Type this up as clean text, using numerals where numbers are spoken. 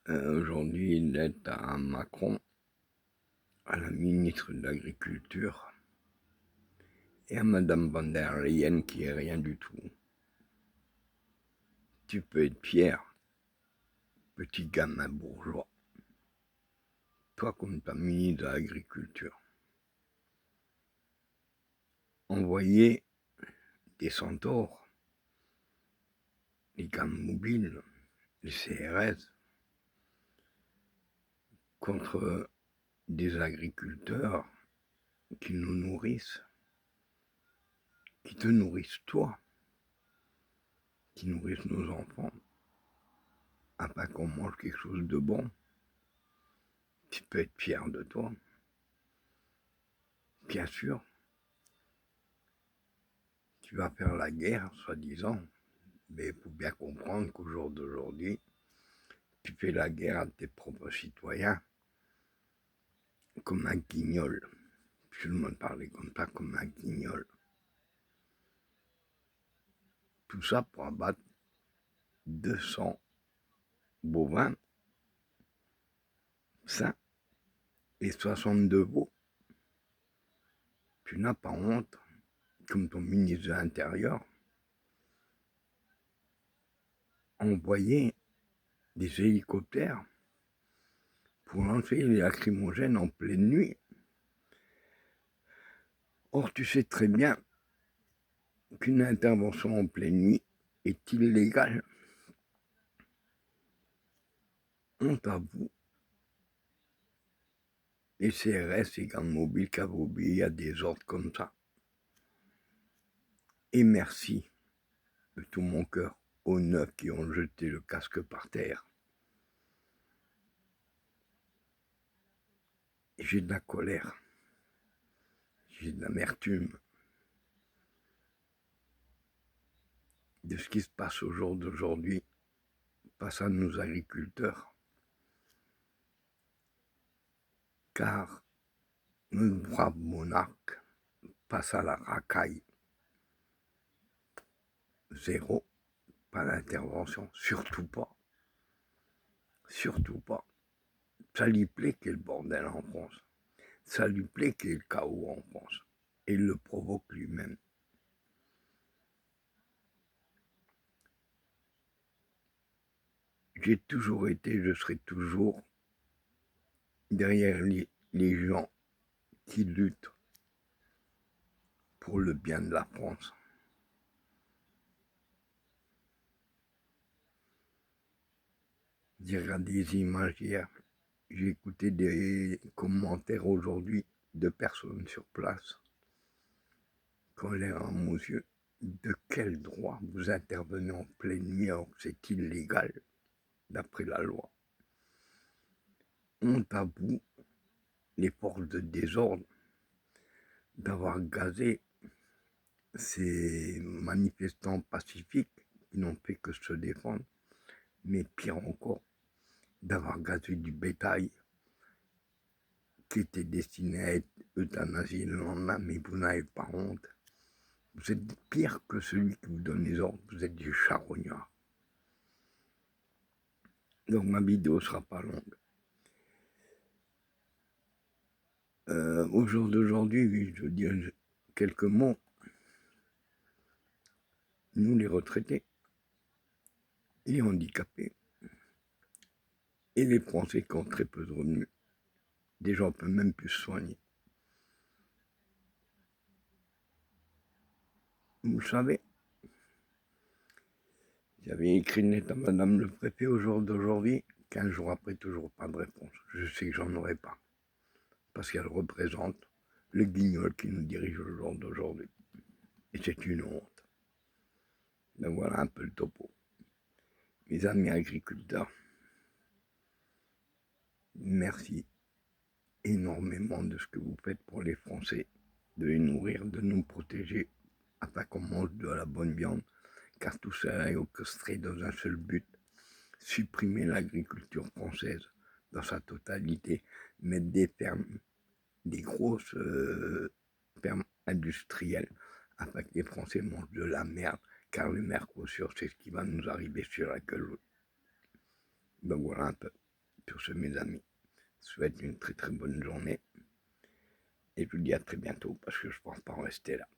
Aujourd'hui, il est à Macron, à la ministre de l'Agriculture, et à Madame von der Leyen qui est rien du tout. Tu peux être fier, petit gamin bourgeois, toi comme ta ministre de l'Agriculture. Envoyer des centaures, les gammes mobiles, les CRS, contre des agriculteurs qui nous nourrissent, qui te nourrissent toi, qui nourrissent nos enfants, afin qu'on mange quelque chose de bon. Tu peux être fier de toi. Bien sûr, tu vas faire la guerre, soi-disant, mais il faut bien comprendre qu'au jour d'aujourd'hui, tu fais la guerre à tes propres citoyens comme un guignol. Tout le monde parlait comme ça, comme un guignol. Tout ça pour abattre 200 bovins sains et 62 veaux. Tu n'as pas honte, comme ton ministre de l'Intérieur, envoyer des hélicoptères pour lancer les lacrymogènes en pleine nuit. Or, tu sais très bien qu'une intervention en pleine nuit est illégale. Honte à vous, les CRS, les gammes mobiles qui avaient obéi à des ordres comme ça. Et merci de tout mon cœur aux 9 qui ont jeté le casque par terre. J'ai de la colère, j'ai de l'amertume de ce qui se passe au jour d'aujourd'hui face à nos agriculteurs. Car notre brave monarque passe à la racaille. Zéro, pas d'intervention, surtout pas. Surtout pas. Ça lui plaît qu'il y ait le bordel en France. Ça lui plaît qu'il y ait le chaos en France. Et il le provoque lui-même. J'ai toujours été, je serai toujours derrière les gens qui luttent pour le bien de la France. J'ai regardé des images hier, j'ai écouté des commentaires aujourd'hui de personnes sur place. Colère en mon yeux, de quel droit vous intervenez en pleine nuit alors que c'est illégal d'après la loi? Honte à vous, les forces de désordre, d'avoir gazé ces manifestants pacifiques qui n'ont fait que se défendre, mais pire encore, d'avoir gazé du bétail qui était destiné à être euthanasié le lendemain, mais vous n'avez pas honte. Vous êtes pire que celui qui vous donne les ordres, vous êtes des charognards. Donc ma vidéo ne sera pas longue. Au jour d'aujourd'hui, je veux dire quelques mots. Nous, les retraités, les handicapés et les Français qui ont très peu de revenus, des gens ne peuvent même plus se soigner. Vous le savez, j'avais écrit une lettre à Madame le Préfet au jour d'aujourd'hui, 15 jours après, toujours pas de réponse. Je sais que j'en aurai pas, parce qu'elle représente le guignol qui nous dirige au jour d'aujourd'hui. Et c'est une honte. Mais voilà un peu le topo. Mes amis agriculteurs, merci énormément de ce que vous faites pour les Français, de les nourrir, de nous protéger, afin qu'on mange de la bonne viande, car tout ça est orchestré dans un seul but, supprimer l'agriculture française dans sa totalité, mettre des fermes, des grosses fermes industrielles, afin que les Français mangent de la merde, car le Mercosur, c'est ce qui va nous arriver sur la gueule. Donc voilà un peu. Sur ce, mes amis, je vous souhaite une très très bonne journée. Et je vous dis à très bientôt parce que je ne pense pas en rester là.